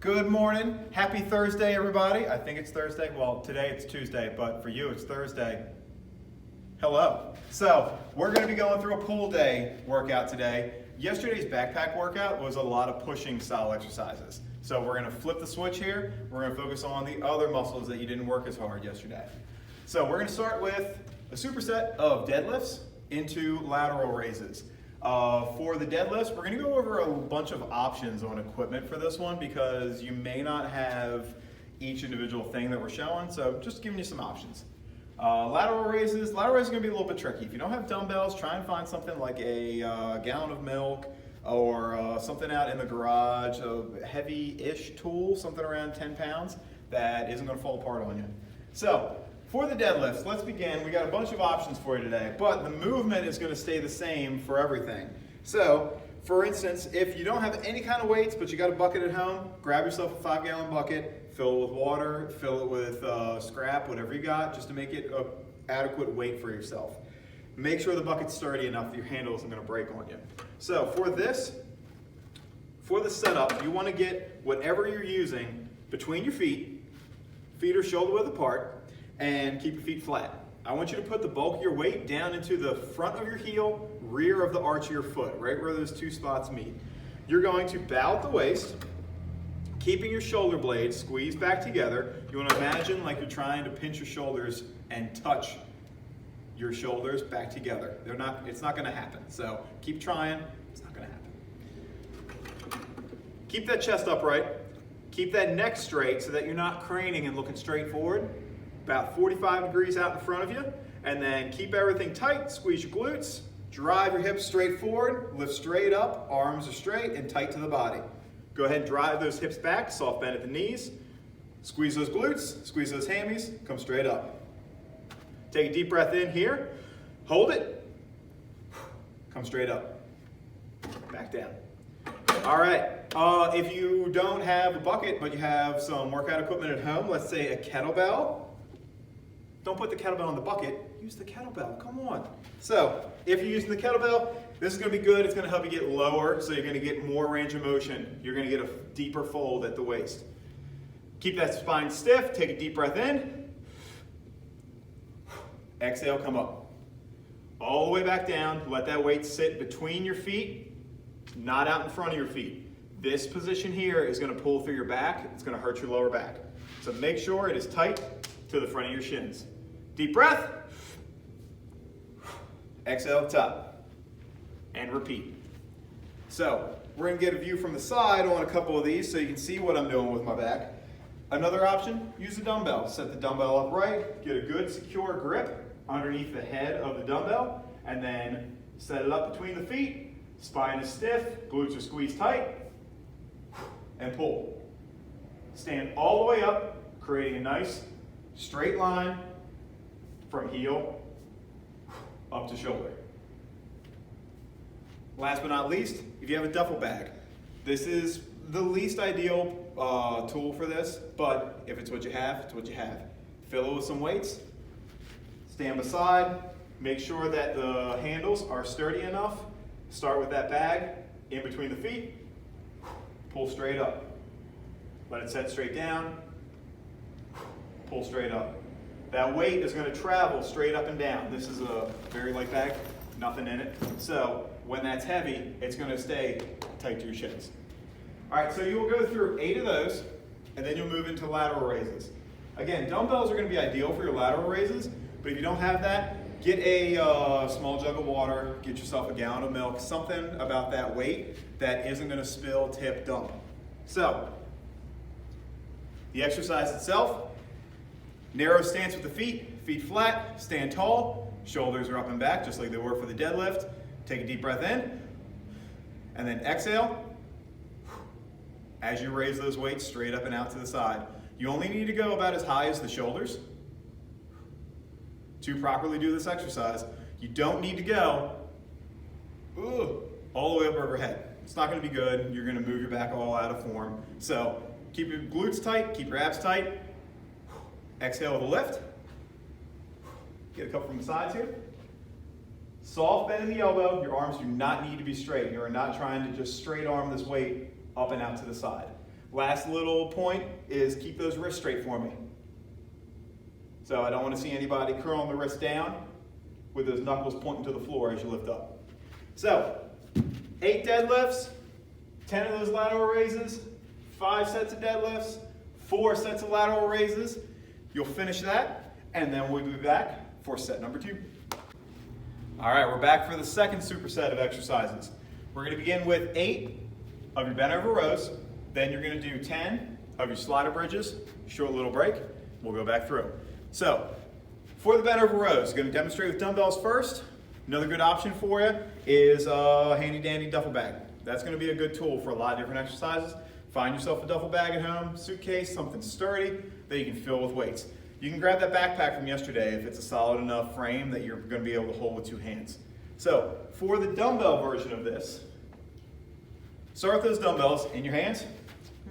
Good morning. Happy Thursday, everybody. I think it's Thursday. Well, today it's Tuesday, but for you it's Thursday. Hello. So, we're going to be going through a pull day workout today. Yesterday's backpack workout was a lot of pushing style exercises. So, we're going to flip the switch here. We're going to focus on the other muscles that you didn't work as hard yesterday. So, we're going to start with a superset of deadlifts into lateral raises. For the deadlifts, we're going to go over a bunch of options on equipment for this one because you may not have each individual thing that we're showing, so just giving you some options. Lateral raises is going to be a little bit tricky. If you don't have dumbbells, try and find something like a gallon of milk or something out in the garage, a heavy-ish tool, something around 10 pounds that isn't going to fall apart on you. So, for the deadlifts, let's begin. We got a bunch of options for you today, but the movement is going to stay the same for everything. So, for instance, if you don't have any kind of weights, but you got a bucket at home, grab yourself a 5-gallon bucket, fill it with water, fill it with scrap, whatever you got, just to make it an adequate weight for yourself. Make sure the bucket's sturdy enough that your handle isn't going to break on you. So, for the setup, you want to get whatever you're using between your feet. Feet are shoulder width apart. And keep your feet flat. I want you to put the bulk of your weight down into the front of your heel, rear of the arch of your foot, right where those two spots meet. You're going to bow at the waist, keeping your shoulder blades squeezed back together. You want to imagine like you're trying to pinch your shoulders and touch your shoulders back together. It's not going to happen. So keep trying. It's not going to happen. Keep that chest upright. Keep that neck straight so that you're not craning and looking straight forward. About 45 degrees out in front of you, and then keep everything tight, squeeze your glutes, drive your hips straight forward, lift straight up, arms are straight and tight to the body. Go ahead and drive those hips back, soft bend at the knees, squeeze those glutes, squeeze those hammies, come straight up. Take a deep breath in here, hold it, come straight up, back down. All right, if you don't have a bucket, but you have some workout equipment at home, let's say a kettlebell. Don't put the kettlebell in the bucket, use the kettlebell, come on. So, if you're using the kettlebell, this is gonna be good. It's gonna help you get lower, so you're gonna get more range of motion. You're gonna get a deeper fold at the waist. Keep that spine stiff, take a deep breath in. Exhale, come up. All the way back down, let that weight sit between your feet, not out in front of your feet. This position here is gonna pull through your back, it's gonna hurt your lower back. So make sure it is tight to the front of your shins. Deep breath. Exhale, top. And repeat. So, we're going to get a view from the side on a couple of these so you can see what I'm doing with my back. Another option, use a dumbbell. Set the dumbbell upright, get a good secure grip underneath the head of the dumbbell, and then set it up between the feet. Spine is stiff, glutes are squeezed tight, and pull. Stand all the way up, creating a nice straight line from heel up to shoulder. Last but not least, if you have a duffel bag, this is the least ideal tool for this, but if it's what you have, it's what you have. Fill it with some weights, stand beside, make sure that the handles are sturdy enough. Start with that bag in between the feet, pull straight up. Let it set straight down, pull straight up. That weight is going to travel straight up and down. This is a very light bag, nothing in it. So when that's heavy, it's going to stay tight to your shins. All right, so you will go through 8 of those, and then you'll move into lateral raises. Again, dumbbells are going to be ideal for your lateral raises, but if you don't have that, get a small jug of water, get yourself a gallon of milk, something about that weight that isn't going to spill, tip, dump. So, the exercise itself, narrow stance with the feet flat, stand tall, shoulders are up and back just like they were for the deadlift. Take a deep breath in, and then exhale as you raise those weights straight up and out to the side. You only need to go about as high as the shoulders to properly do this exercise. You don't need to go all the way up overhead. It's not going to be good. You're going to move your back all out of form. So keep your glutes tight, keep your abs tight. Exhale with a lift. Get a couple from the sides here. Soft bend in the elbow. Your arms do not need to be straight. You are not trying to just straight arm this weight up and out to the side. Last little point is keep those wrists straight for me. So I don't want to see anybody curling the wrist down with those knuckles pointing to the floor as you lift up. So 8 deadlifts, 10 of those lateral raises, 5 sets of deadlifts, 4 sets of lateral raises. You'll finish that, and then we'll be back for set number 2. All right, we're back for the second superset of exercises. We're going to begin with 8 of your bent over rows. Then you're going to do 10 of your slider bridges, short little break. We'll go back through. So for the bent over rows, going to demonstrate with dumbbells first. Another good option for you is a handy dandy duffel bag. That's going to be a good tool for a lot of different exercises. Find yourself a duffel bag at home, suitcase, something sturdy that you can fill with weights. You can grab that backpack from yesterday if it's a solid enough frame that you're going to be able to hold with 2 hands. So for the dumbbell version of this, start with those dumbbells in your hands.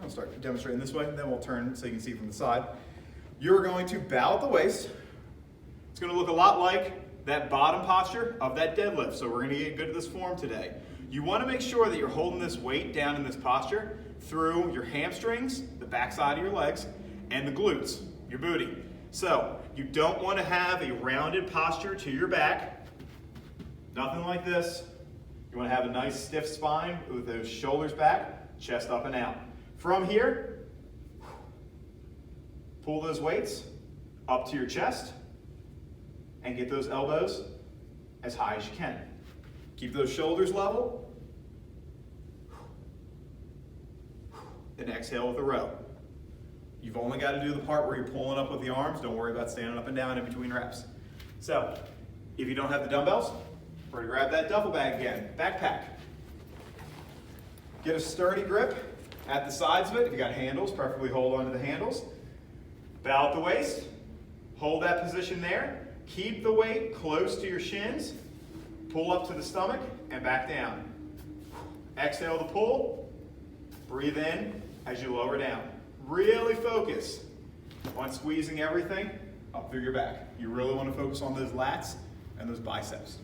I'll start demonstrating this way, then we'll turn so you can see from the side. You're going to bow at the waist. It's going to look a lot like that bottom posture of that deadlift. So we're going to get good at this form today. You want to make sure that you're holding this weight down in this posture through your hamstrings, the backside of your legs, and the glutes, your booty. So you don't want to have a rounded posture to your back. Nothing like this. You want to have a nice stiff spine with those shoulders back, chest up and out. From here, pull those weights up to your chest and get those elbows as high as you can. Keep those shoulders level. Then exhale with a row. You've only got to do the part where you're pulling up with the arms. Don't worry about standing up and down in between reps. So, if you don't have the dumbbells, we're going to grab that duffel bag again. Backpack. Get a sturdy grip at the sides of it. If you got handles, preferably hold onto the handles. Bow at the waist. Hold that position there. Keep the weight close to your shins. Pull up to the stomach and back down. Exhale to pull. Breathe in as you lower down. Really focus on squeezing everything up through your back. You really want to focus on those lats and those biceps.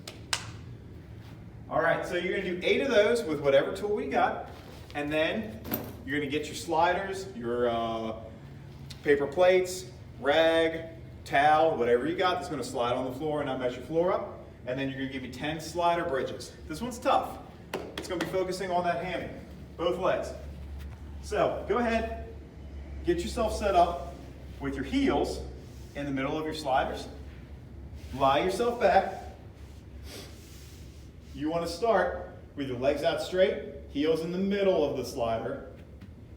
All right, so you're going to do 8 of those with whatever tool we got, and then you're going to get your sliders, your paper plates, rag, towel, whatever you got that's going to slide on the floor and not mess your floor up, and then you're going to give me 10 slider bridges. This one's tough. It's going to be focusing on that hammy, both legs. So go ahead, get yourself set up with your heels in the middle of your sliders. Lie yourself back. You want to start with your legs out straight, heels in the middle of the slider,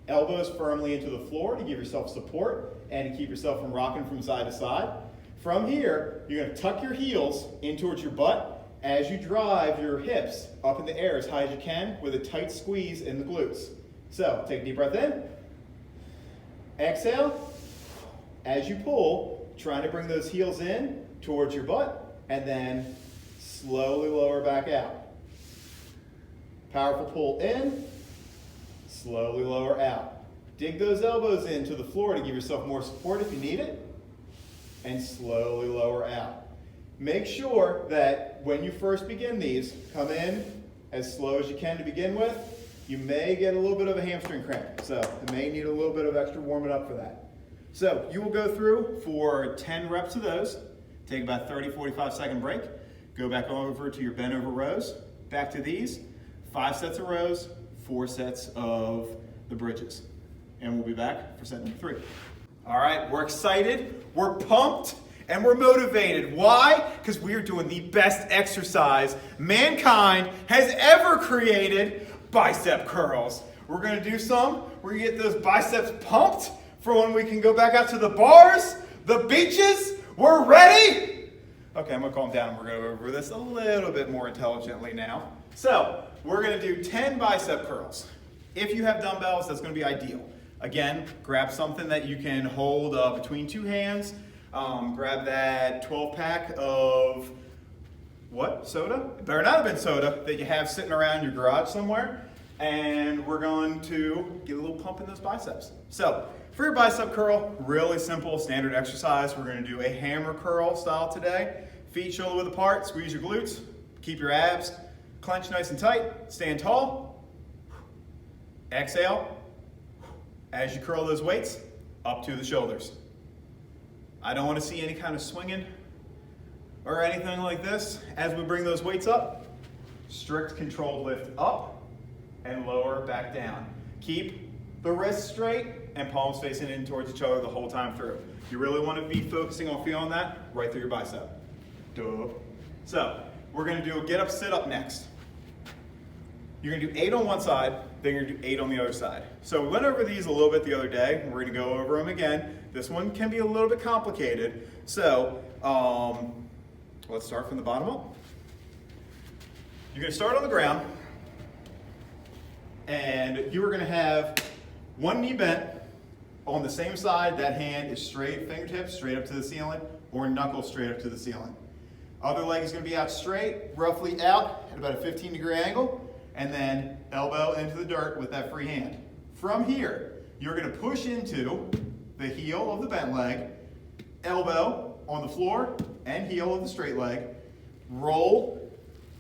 elbows firmly into the floor to give yourself support and to keep yourself from rocking from side to side. From here, you're going to tuck your heels in towards your butt as you drive your hips up in the air as high as you can with a tight squeeze in the glutes. So take a deep breath in. Exhale. As you pull, trying to bring those heels in towards your butt and then slowly lower back out. Powerful pull in, slowly lower out. Dig those elbows into the floor to give yourself more support if you need it, and slowly lower out. Make sure that when you first begin these, come in as slow as you can to begin with. You may get a little bit of a hamstring cramp, so you may need a little bit of extra warming up for that. So you will go through for 10 reps of those, take about 30-45 second break, go back over to your bent over rows, back to these, 5 sets of rows, 4 sets of the bridges. And we'll be back for set number 3. All right, we're excited, we're pumped, and we're motivated. Why? Because we are doing the best exercise mankind has ever created, bicep curls. We're gonna do some, we're gonna get those biceps pumped for when we can go back out to the bars, the beaches. We're ready? Okay, I'm gonna calm down and we're gonna go over this a little bit more intelligently now. So, we're gonna do 10 bicep curls. If you have dumbbells, that's gonna be ideal. Again, grab something that you can hold between 2 hands. Grab that 12-pack of, what, soda? It better not have been soda that you have sitting around your garage somewhere. And we're going to get a little pump in those biceps. So, for your bicep curl, really simple, standard exercise. We're gonna do a hammer curl style today. Feet shoulder width apart, squeeze your glutes, keep your abs clenched nice and tight, stand tall. Exhale. As you curl those weights, up to the shoulders. I don't want to see any kind of swinging or anything like this. As we bring those weights up, strict controlled lift up and lower back down. Keep the wrists straight and palms facing in towards each other the whole time through. You really want to be focusing on feeling that right through your bicep. Duh. So we're going to do a get up, sit up next. You're going to do 8 on one side, then you're going to do 8 on the other side. So we went over these a little bit the other day, and we're going to go over them again. This one can be a little bit complicated. So let's start from the bottom up. You're going to start on the ground, and you are going to have one knee bent on the same side. That hand is straight, fingertips straight up to the ceiling, or knuckles straight up to the ceiling. Other leg is going to be out straight, roughly out at about a 15-degree angle, and then elbow into the dirt with that free hand. From here, you're going to push into the heel of the bent leg, elbow on the floor, and heel of the straight leg. Roll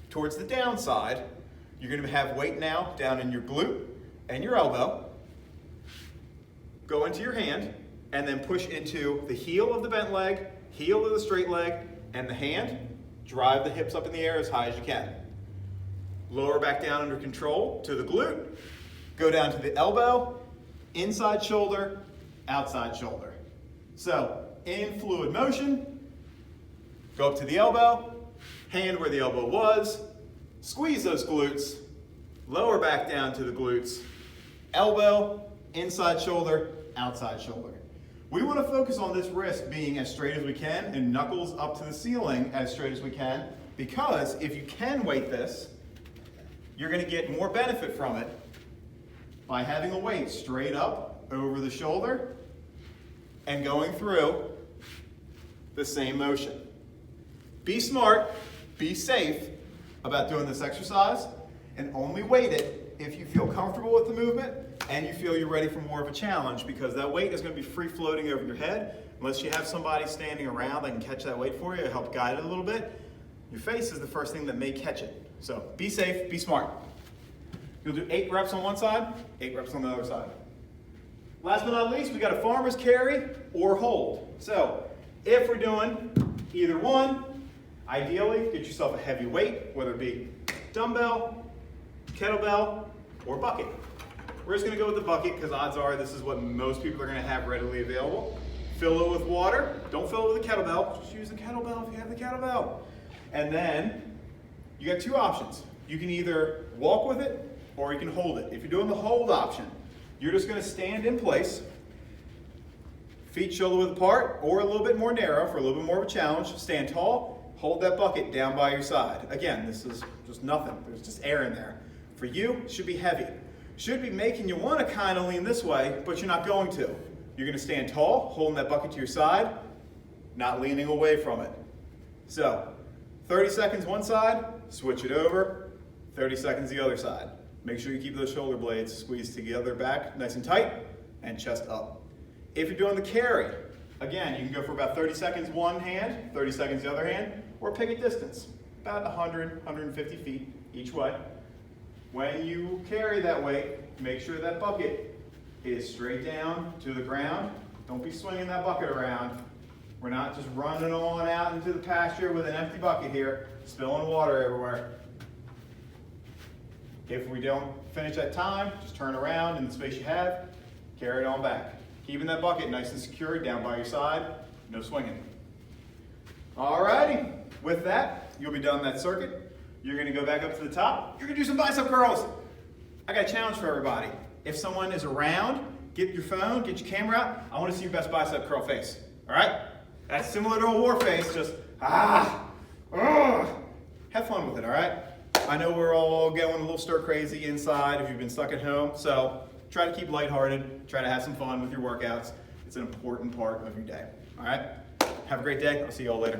towards the downside. You're going to have weight now down in your glute and your elbow. Go into your hand, and then push into the heel of the bent leg, heel of the straight leg, and the hand. Drive the hips up in the air as high as you can. Lower back down under control to the glute. Go down to the elbow, inside shoulder, outside shoulder. So, in fluid motion, go up to the elbow, hand where the elbow was, squeeze those glutes, lower back down to the glutes, elbow, inside shoulder, outside shoulder. We want to focus on this wrist being as straight as we can and knuckles up to the ceiling as straight as we can, because if you can weight this, you're going to get more benefit from it by having a weight straight up over the shoulder and going through the same motion. Be smart, be safe about doing this exercise, and only weight it if you feel comfortable with the movement and you feel you're ready for more of a challenge, because that weight is going to be free floating over your head. Unless you have somebody standing around that can catch that weight for you, help guide it a little bit. Your face is the first thing that may catch it. So be safe, be smart. You'll do 8 reps on one side, 8 reps on the other side. Last but not least, we got a farmer's carry or hold. So if we're doing either one, ideally get yourself a heavy weight, whether it be dumbbell, kettlebell, or bucket. We're just going to go with the bucket because odds are this is what most people are going to have readily available. Fill it with water. Don't fill it with a kettlebell. Just use the kettlebell if you have the kettlebell. And then you got 2 options. You can either walk with it or you can hold it. If you're doing the hold option, you're just going to stand in place, feet shoulder width apart or a little bit more narrow for a little bit more of a challenge. Stand tall, hold that bucket down by your side. Again, this is just nothing. There's just air in there. For you, it should be heavy. Should be making you want to kind of lean this way, but you're not going to. You're going to stand tall, holding that bucket to your side, not leaning away from it. So, 30 seconds one side, switch it over, 30 seconds the other side. Make sure you keep those shoulder blades squeezed together back nice and tight, and chest up. If you're doing the carry, again, you can go for about 30 seconds one hand, 30 seconds the other hand, or pick a distance, about 100, 150 feet each way. When you carry that weight, make sure that bucket is straight down to the ground. Don't be swinging that bucket around. We're not just running on out into the pasture with an empty bucket here, spilling water everywhere. If we don't finish that time, just turn around in the space you have, carry it on back. Keeping that bucket nice and secure down by your side, no swinging. Alrighty, with that, you'll be done that circuit. You're gonna go back up to the top. You're gonna do some bicep curls. I got a challenge for everybody. If someone is around, get your phone, get your camera out. I wanna see your best bicep curl face, all right? That's similar to a war face, just, have fun with it, all right? I know we're all going a little stir crazy inside if you've been stuck at home, so try to keep lighthearted, try to have some fun with your workouts. It's an important part of your day, all right? Have a great day. I'll see you all later.